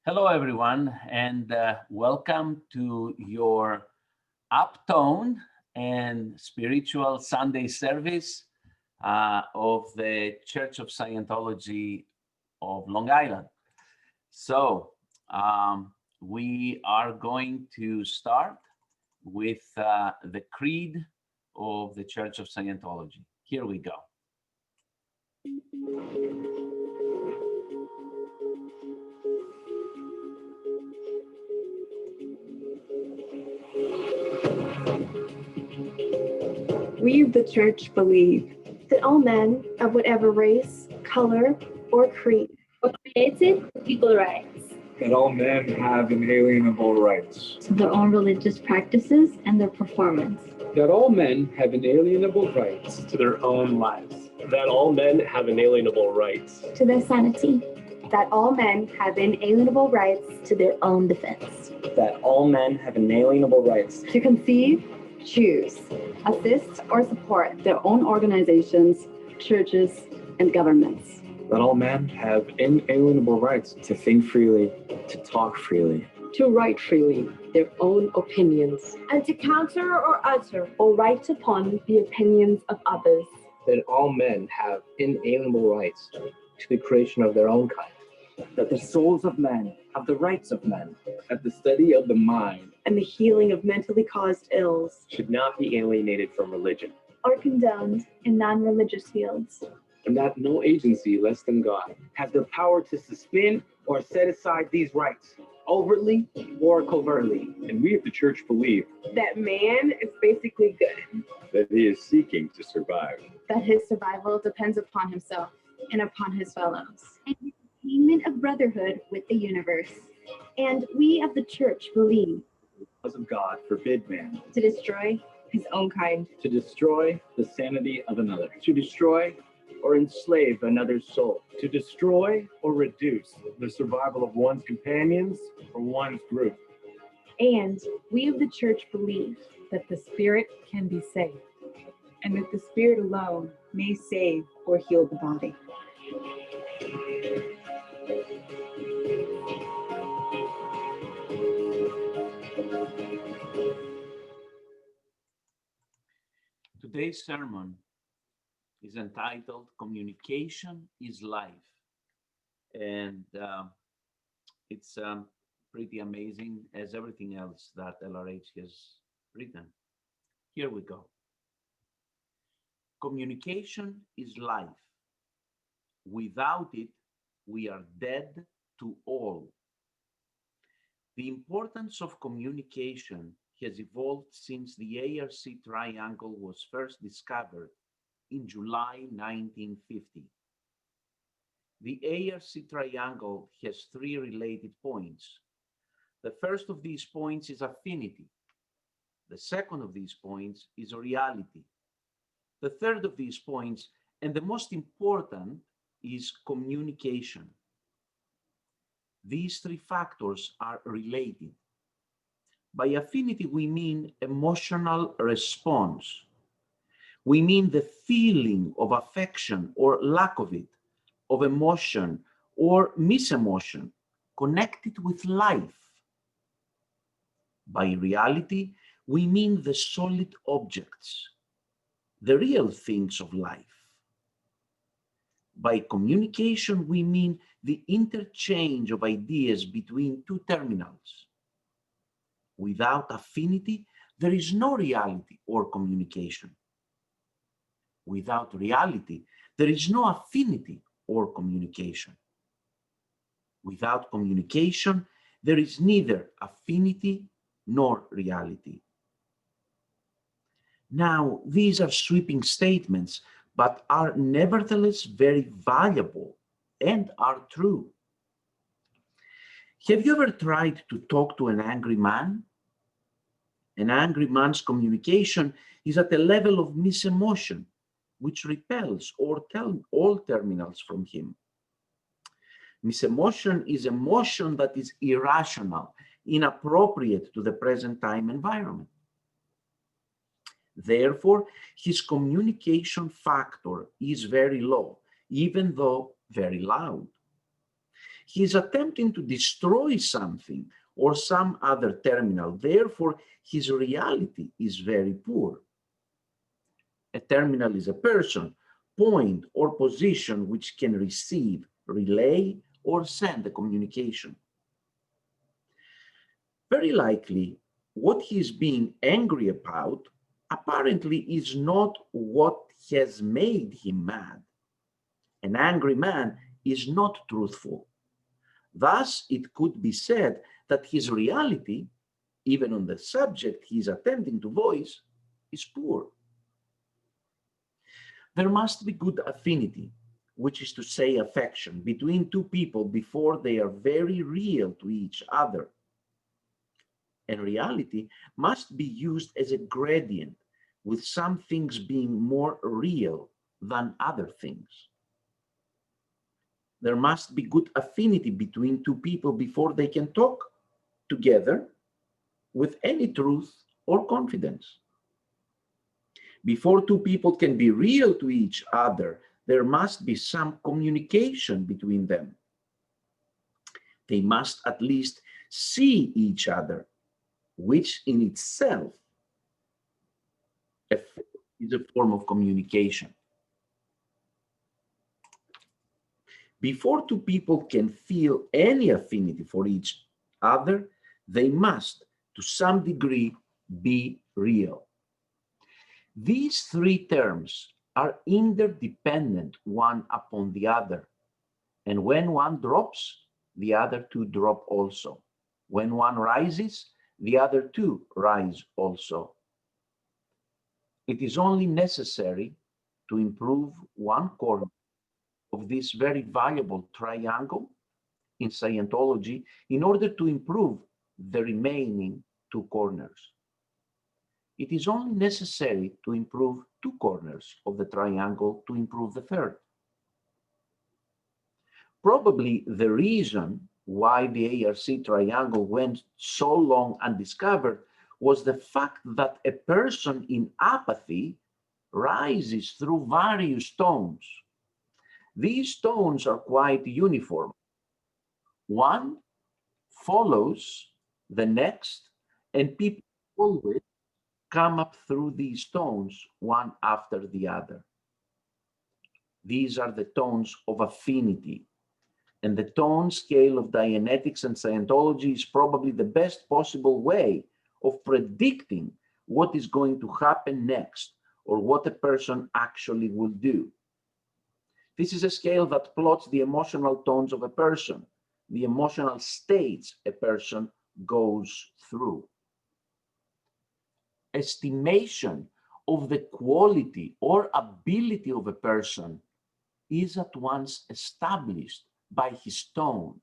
Hello, everyone, and welcome to your uptone and spiritual Sunday service of the Church of Scientology of Long Island. So, we are going to start with the creed of the Church of Scientology. Here we go. We of the Church believe that all men of whatever race, color, or creed are created with equal rights, that all men have inalienable rights to their own religious practices and their performance, that all men have inalienable rights to their own lives, that all men have inalienable rights to their sanity, that all men have inalienable rights to their own defense, that all men have inalienable rights to conceive, choose, assist, or support their own organizations, churches, and governments. that all men have inalienable rights to think freely, to talk freely, to write freely their own opinions, and to counter or utter or write upon the opinions of others. That all men have inalienable rights to the creation of their own kind. That the souls of men have the rights of men. That the study of the mind and the healing of mentally caused ills should not be alienated from religion or condoned in non-religious fields, and that no agency less than God has the power to suspend or set aside these rights, overtly or covertly. And we of the Church believe that man is basically good, that he is seeking to survive, that his survival depends upon himself and upon his fellows, and the attainment of brotherhood with the universe. And we of the Church believe The laws of God forbid man to destroy his own kind, to destroy the sanity of another, to destroy or enslave another's soul, to destroy or reduce the survival of one's companions or one's group. And we of the Church believe that the spirit can be saved, and that the spirit alone may save or heal the body. Today's sermon is entitled Communication is Life. And it's pretty amazing, as everything else that LRH has written. Here we go. Communication is life. Without it, we are dead to all. The importance of communication has evolved since the ARC triangle was first discovered in July 1950. The ARC triangle has three related points. The first of these points is affinity. The second of these points is reality. The third of these points, and the most important, is communication. These three factors are related. By affinity, we mean emotional response. We mean the feeling of affection or lack of it, of emotion or misemotion connected with life. By reality, we mean the solid objects, the real things of life. By communication, we mean the interchange of ideas between two terminals. Without affinity, there is no reality or communication. Without reality, there is no affinity or communication. Without communication, there is neither affinity nor reality. Now, these are sweeping statements, but are nevertheless very valuable and are true. Have you ever tried to talk to an angry man? An angry man's communication is at a level of misemotion, which repels all terminals from him. Misemotion is emotion that is irrational, inappropriate to the present time environment. Therefore, his communication factor is very low, even though very loud. He is attempting to destroy something or some other terminal. Therefore, his reality is very poor. A terminal is a person, point, or position which can receive, relay, or send a communication. Very likely, what he is being angry about apparently is not what has made him mad. An angry man is not truthful. Thus, it could be said that his reality, even on the subject he is attempting to voice, is poor. There must be good affinity, which is to say affection, between two people before they are very real to each other. And reality must be used as a gradient, with some things being more real than other things. There must be good affinity between two people before they can talk together with any truth or confidence. Before two people can be real to each other, there must be some communication between them. They must at least see each other, which in itself is a form of communication. Before two people can feel any affinity for each other, they must, to some degree, be real. These three terms are interdependent one upon the other. And when one drops, the other two drop also. When one rises, the other two rise also. It is only necessary to improve one corner of this very valuable triangle in Scientology in order to improve the remaining two corners. It is only necessary to improve two corners of the triangle to improve the third. Probably the reason why the ARC triangle went so long undiscovered was the fact that a person in apathy rises through various tones. These tones are quite uniform. One follows the next, and people always come up through these tones one after the other. These are the tones of affinity. And the tone scale of Dianetics and Scientology is probably the best possible way of predicting what is going to happen next or what a person actually will do. This is a scale that plots the emotional tones of a person, the emotional states a person goes through. Estimation of the quality or ability of a person is at once established by his tone.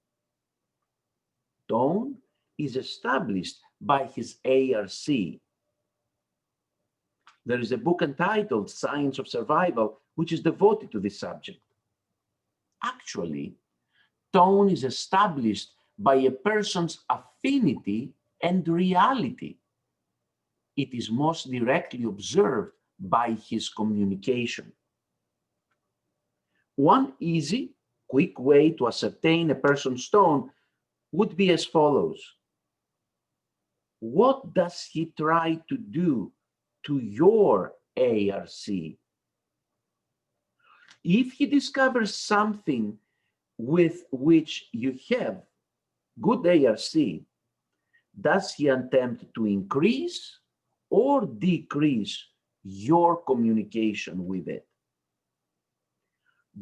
Tone is established by his ARC. There is a book entitled Science of Survival, which is devoted to this subject. Actually, tone is established by a person's affinity and reality. It is most directly observed by his communication. One easy, quick way to ascertain a person's tone would be as follows. What does he try to do to your ARC? If he discovers something with which you have good ARC, does he attempt to increase or decrease your communication with it?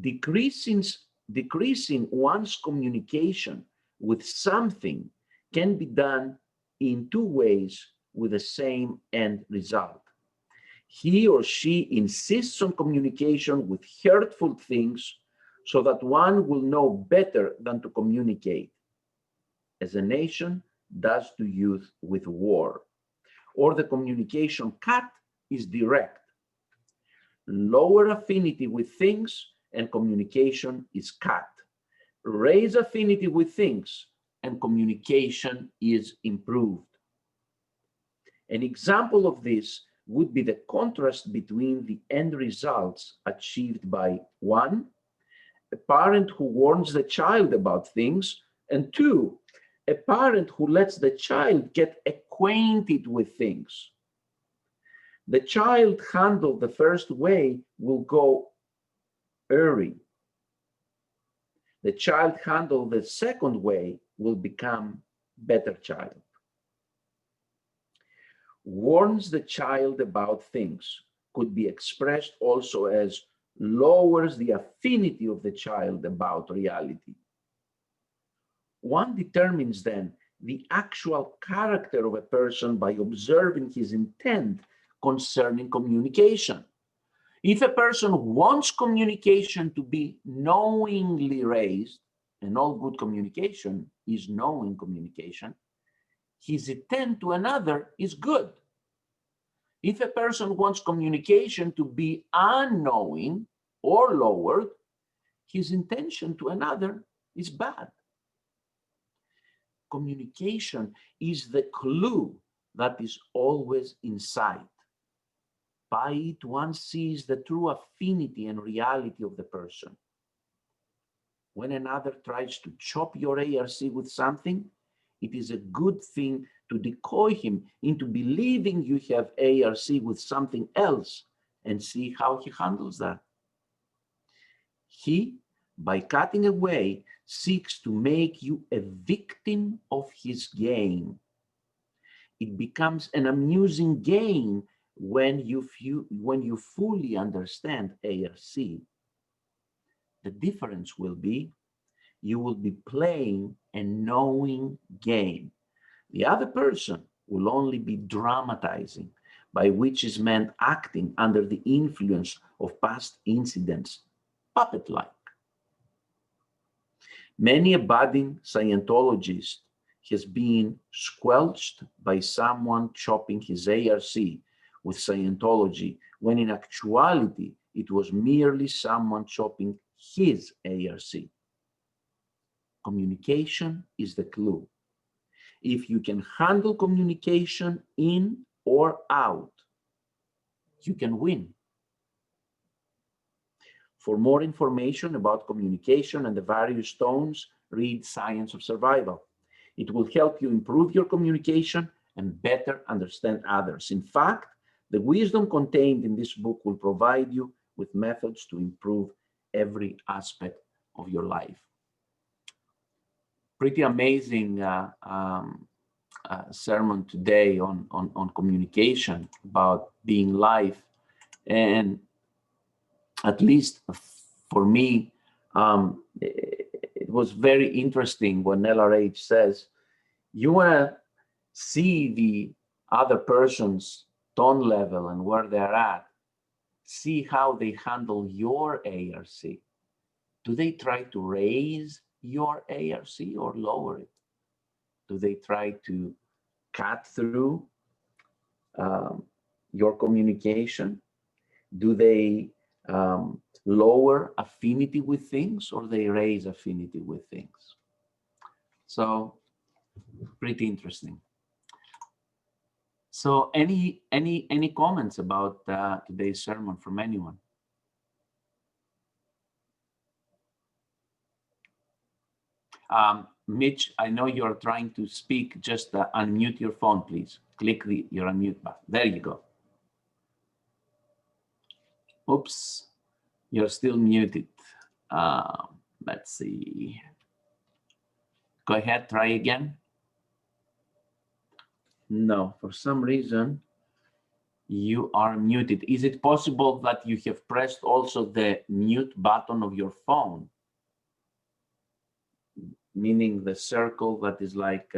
Decreasing one's communication with something can be done in two ways with the same end result. He or she insists on communication with hurtful things so that one will know better than to communicate, as a nation does to youth with war. Or the communication cut is direct. Lower affinity with things and communication is cut. Raise affinity with things and communication is improved. An example of this would be the contrast between the end results achieved by one, a parent who warns the child about things, and two, a parent who lets the child get acquainted with things. The child handled the first way will go erring. The child handled the second way will become better child. Warns the child about things could be expressed also as lowers the affinity of the child about reality. One determines then the actual character of a person by observing his intent concerning communication. If a person wants communication to be knowingly raised, and all good communication is knowing communication, his intent to another is good. If a person wants communication to be unknowing or lowered, his intention to another is bad. Communication is the clue that is always inside. By it, one sees the true affinity and reality of the person. When another tries to chop your ARC with something, it is a good thing to decoy him into believing you have ARC with something else and see how he handles that. He, by cutting away, seeks to make you a victim of his game. It becomes an amusing game when you fully understand ARC. The difference will be you will be playing a knowing game. The other person will only be dramatizing, by which is meant acting under the influence of past incidents, puppet-like. Many a budding Scientologist has been squelched by someone chopping his ARC with Scientology, when in actuality, it was merely someone chopping his ARC. Communication is the clue. If you can handle communication in or out, you can win. For more information about communication and the various tones, read Science of Survival. It will help you improve your communication and better understand others. In fact, the wisdom contained in this book will provide you with methods to improve every aspect of your life. Pretty amazing sermon today on communication, about being live. And at least for me, it was very interesting when LRH says, you want to see the other person's tone level and where they're at, see how they handle your ARC. Do they try to raise your ARC or lower it? Do they try to cut through your communication? Do they lower affinity with things, or they raise affinity with things? So pretty interesting. So any comments about today's sermon from anyone? Mitch, I know you're trying to speak. Just unmute your phone, please. Click your unmute button. There you go. Oops, you're still muted. Let's see. Go ahead, try again. No, for some reason, you are muted. Is it possible that you have pressed also the mute button of your phone? Meaning the circle that is like,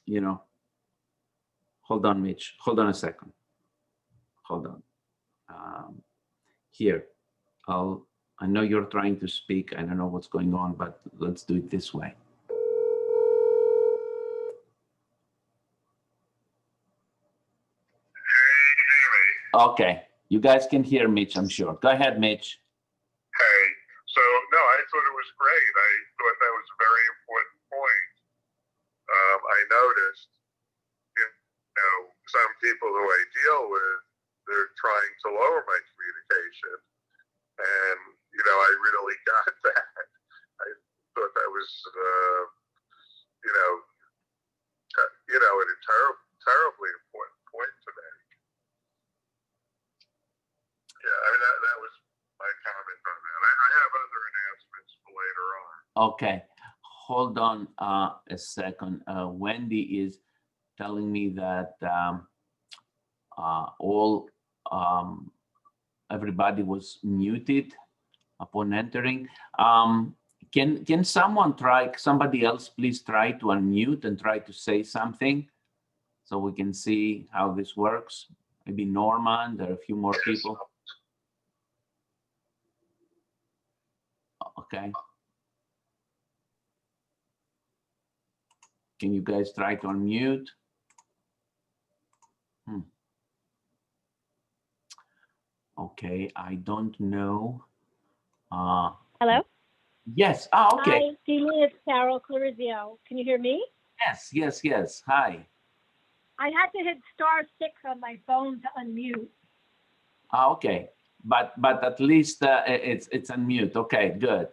you know, hold on, Mitch, hold on a second. Hold on. Here, I know you're trying to speak. I don't know what's going on, but let's do it this way. Okay, you guys can hear Mitch, I'm sure. Go ahead, Mitch. Hey, so no, I thought it was great. I thought that was a very important point. I noticed, you know, some people who I deal with, they're trying to lower my communication. And, you know, I really got that. I thought that was, a terribly important point to make. Yeah, I mean, that was my comment on that. I have other announcements for later on. Okay, hold on a second. Wendy is telling me that everybody was muted upon entering. Can somebody else please try to unmute and try to say something so we can see how this works? Maybe Norman, there are a few more people. Okay. Can you guys try to unmute? Okay, I don't know. Hello? Yes. Okay. Hi, Deanie, it's Carol Clarizio. Can you hear me? Yes. Hi. I had to hit *6 on my phone to unmute. Okay, but at least it's unmute. Okay, good.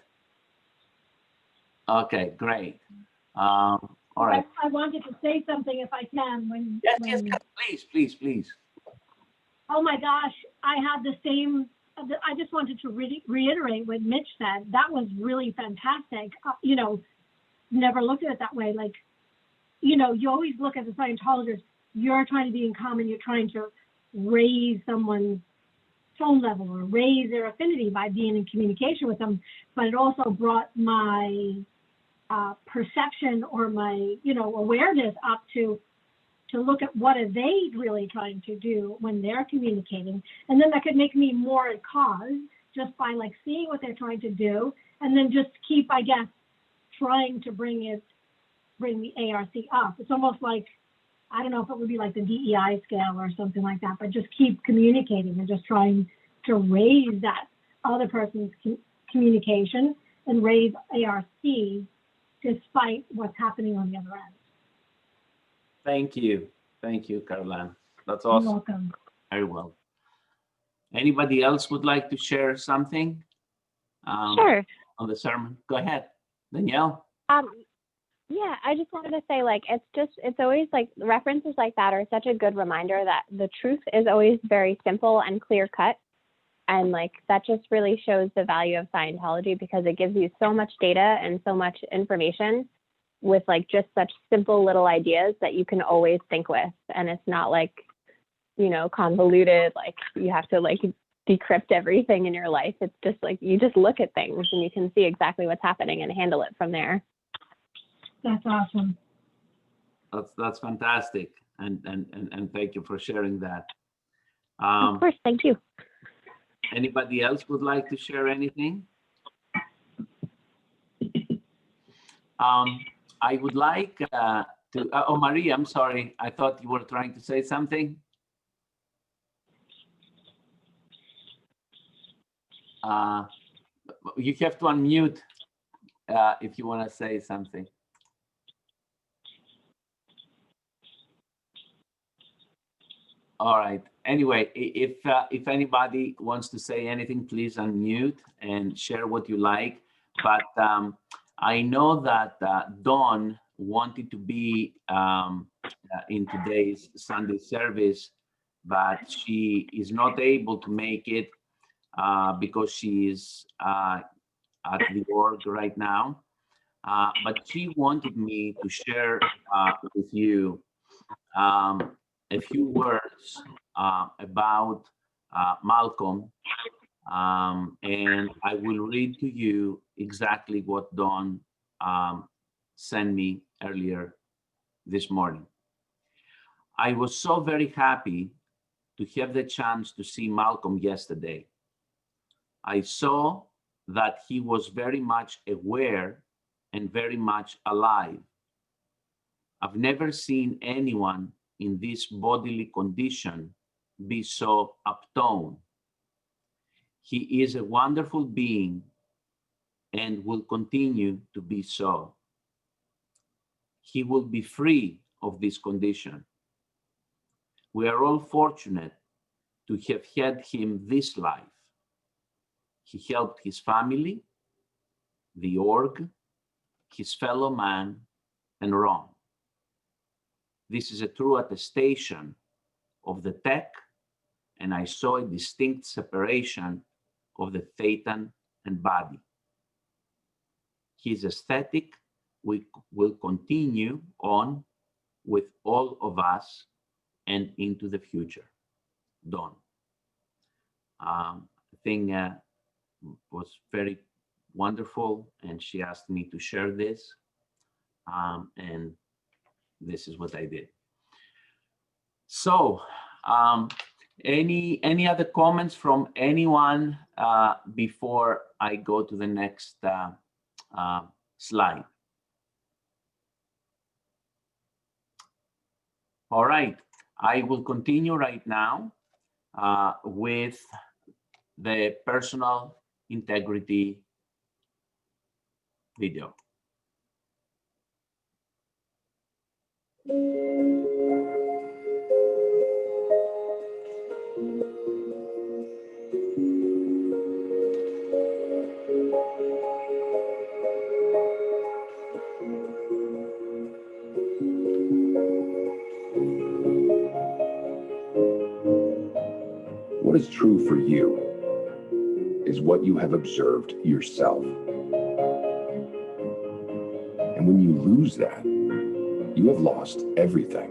Okay, great. All right. I wanted to say something if I can. Yes, please. Oh my gosh, I had the same. I just wanted to reiterate what Mitch said. That was really fantastic. Never looked at it that way. Like, you always look at the Scientologist. You're trying to be in common. You're trying to raise someone's tone level or raise their affinity by being in communication with them. But it also brought my perception or my, awareness up to look at what are they really trying to do when they're communicating. And then that could make me more at cause just by like seeing what they're trying to do and then just keep, I guess, trying to bring the ARC up. It's almost like, I don't know if it would be like the DEI scale or something like that, but just keep communicating and just trying to raise that other person's communication and raise ARC despite what's happening on the other end. Thank you, Caroline. That's awesome. You're welcome. Very well. Anybody else would like to share something? Sure. On the sermon? Go ahead, Danielle. Yeah, I just wanted to say, like, it's always like references like that are such a good reminder that the truth is always very simple and clear cut. And like, that just really shows the value of Scientology because it gives you so much data and so much information with like just such simple little ideas that you can always think with. And it's not like, convoluted, like you have to like decrypt everything in your life. It's just like, you just look at things and you can see exactly what's happening and handle it from there. That's awesome. That's fantastic. And thank you for sharing that. Of course, thank you. Anybody else would like to share anything? I would like to, Maria, I'm sorry. I thought you were trying to say something. You have to unmute if you want to say something. All right. Anyway, if anybody wants to say anything, please unmute and share what you like. But I know that Dawn wanted to be in today's Sunday service, but she is not able to make it because she is at the org right now. But she wanted me to share with you a few words about Malcolm, and I will read to you exactly what Dawn sent me earlier this morning. I was so very happy to have the chance to see Malcolm yesterday. I saw that he was very much aware and very much alive. I've never seen anyone in this bodily condition be so uptone. He is a wonderful being and will continue to be so. He will be free of this condition. We are all fortunate to have had him this life. He helped his family, the org, his fellow man, and Rome. This is a true attestation of the tech, and I saw a distinct separation of the thetan and body. His aesthetic will continue on with all of us and into the future. Don. I think was very wonderful, and she asked me to share this, and this is what I did. So, any other comments from anyone before I go to the next slide? All right, I will continue right now with the personal integrity video. What is true for you is what you have observed yourself. And when you lose that, you have lost everything.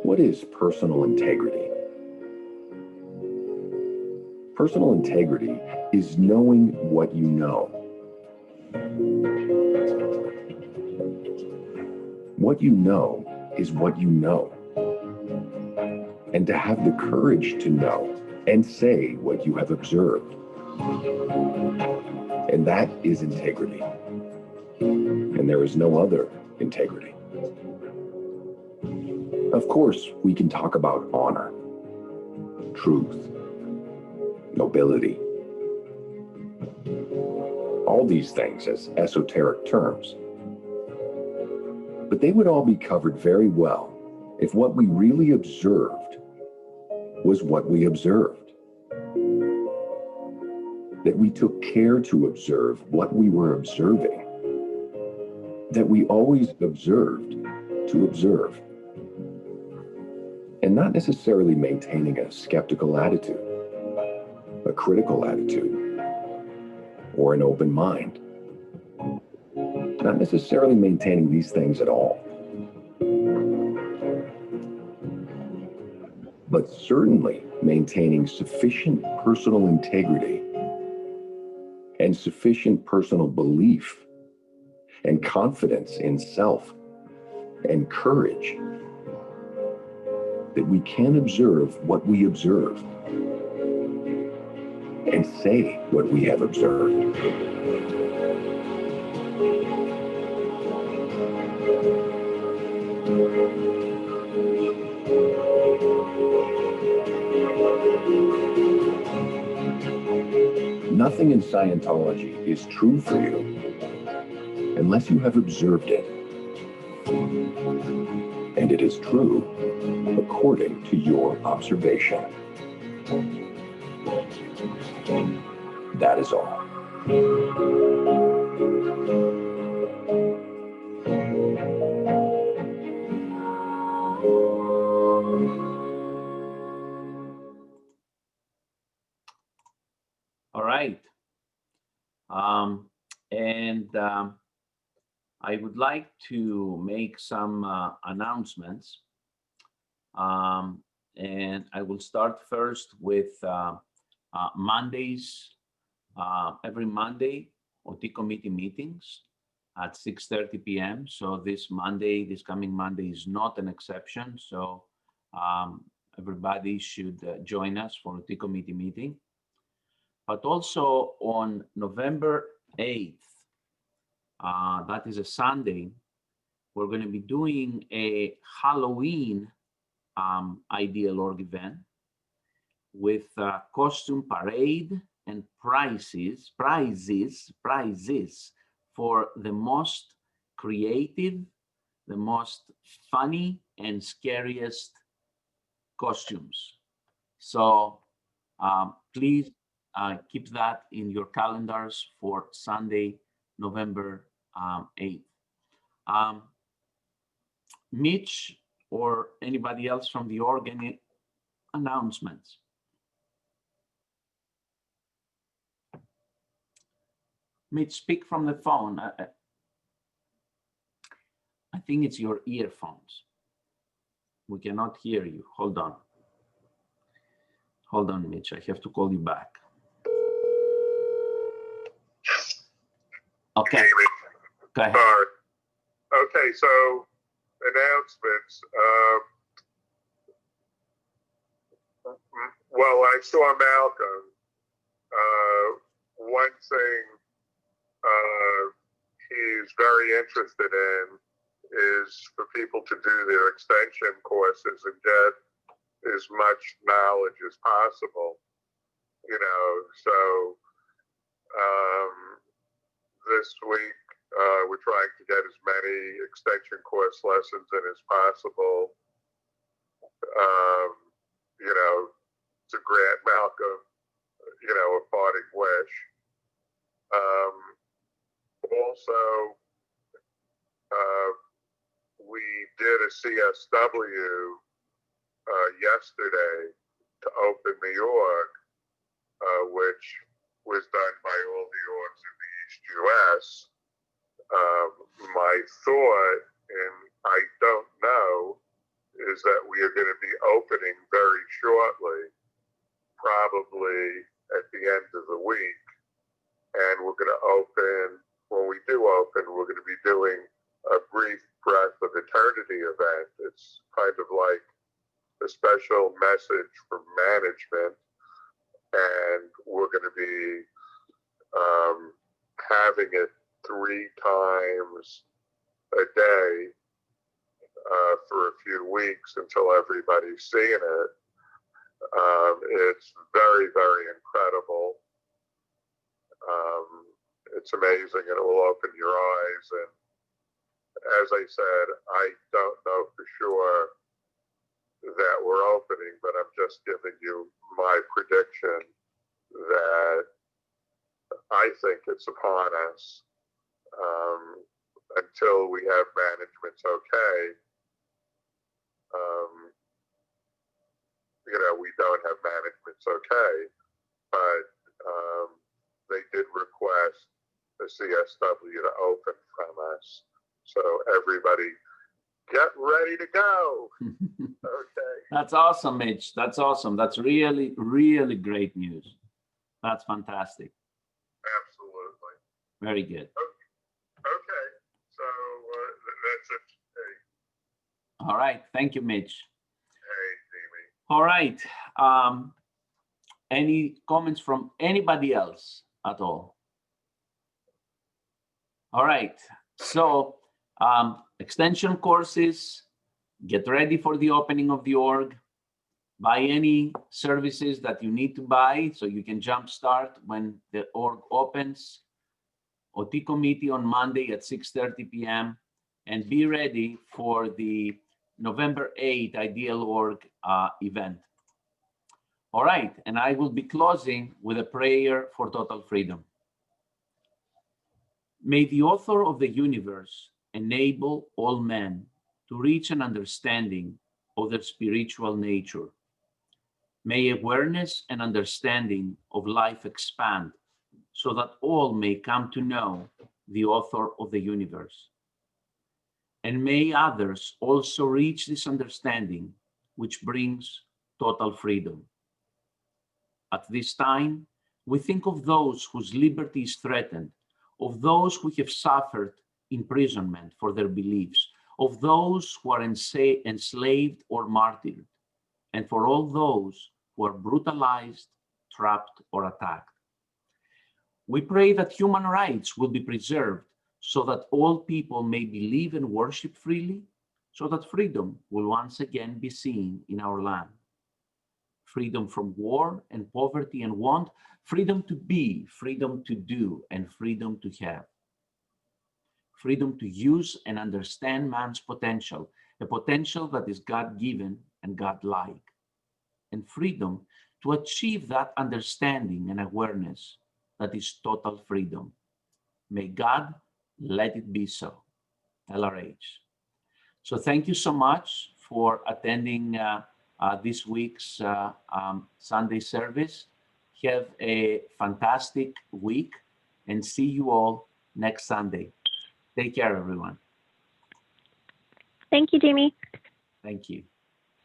What is personal integrity? Personal integrity is knowing what you know. What you know is what you know. And to have the courage to know and say what you have observed. And that is integrity. And there is no other integrity. Of course, we can talk about honor, truth, nobility, all these things as esoteric terms. But they would all be covered very well if what we really observed was what we observed. That we took care to observe what we were observing. That we always observed to observe. And not necessarily maintaining a skeptical attitude, a critical attitude, or an open mind. Not necessarily maintaining these things at all. But certainly maintaining sufficient personal integrity and sufficient personal belief and confidence in self and courage that we can observe what we observe and say what we have observed. Nothing in Scientology is true for you unless you have observed it. And it is true according to your observation. That is all. All right. I would like to make some announcements. And I will start first with Mondays, every Monday, OT committee meetings at 6:30 p.m. So this coming Monday is not an exception. So everybody should join us for OT committee meeting. But also on November 8th, that is a Sunday, we're going to be doing a Halloween Ideal Org event with costume parade and prizes for the most creative, the most funny and scariest costumes. So please keep that in your calendars for Sunday, November 8th. Mitch or anybody else from the org, any announcements? Mitch, speak from the phone. I think it's your earphones. We cannot hear you. Hold on. Hold on, Mitch. I have to call you back. Okay. Go ahead. Okay, so announcements. Well, I saw Malcolm. One thing he's very interested in is for people to do their extension courses and get as much knowledge as possible, you know. So this week we're trying to get as many extension course lessons in as possible, you know, to grant Malcolm, you know, a parting wish. Also, we did a CSW yesterday to open the org, which was done by all the orgs in the East US. My thought, and I don't know, is that we are going to be opening very shortly, probably at the end of the week. And we're going to open, when we do open, we're going to be doing a brief Breath of Eternity event. It's kind of like a special message for management. And we're going to be having it 3 times a day for a few weeks until everybody's seeing it. It's very, very incredible. It's amazing, and it will open your eyes. And as I said, I don't know for sure that we're opening, but I'm just giving you my prediction that I think it's upon us. Until we have management's okay, you know, we don't have management's okay, but they did request the CSW to open from us. So everybody get ready to go. Okay. That's awesome, Mitch. That's awesome. That's really, really great news. That's fantastic. Absolutely. Very good. Okay. So that's it. Hey. All right. Thank you, Mitch. Hey, Amy. All right. Any comments from anybody else at all? All right. So extension courses, get ready for the opening of the org. Buy any services that you need to buy so you can jumpstart when the org opens. OT committee on Monday at 6:30 p.m. and be ready for the November 8th Ideal Org event. All right, and I will be closing with a prayer for total freedom. May the author of the universe enable all men to reach an understanding of their spiritual nature. May awareness and understanding of life expand so that all may come to know the author of the universe. And may others also reach this understanding, which brings total freedom. At this time, we think of those whose liberty is threatened, of those who have suffered imprisonment for their beliefs, of those who are enslaved or martyred, and for all those who are brutalized, trapped, or attacked. We pray that human rights will be preserved so that all people may believe and worship freely, so that freedom will once again be seen in our land. Freedom from war and poverty and want, freedom to be, freedom to do, and freedom to have. Freedom to use and understand man's potential, a potential that is God-given and God-like. And freedom to achieve that understanding and awareness that is total freedom. May God let it be so. LRH. So thank you so much for attending this week's Sunday service. Have a fantastic week and see you all next Sunday. Take care, everyone. Thank you, Jamie. Thank you.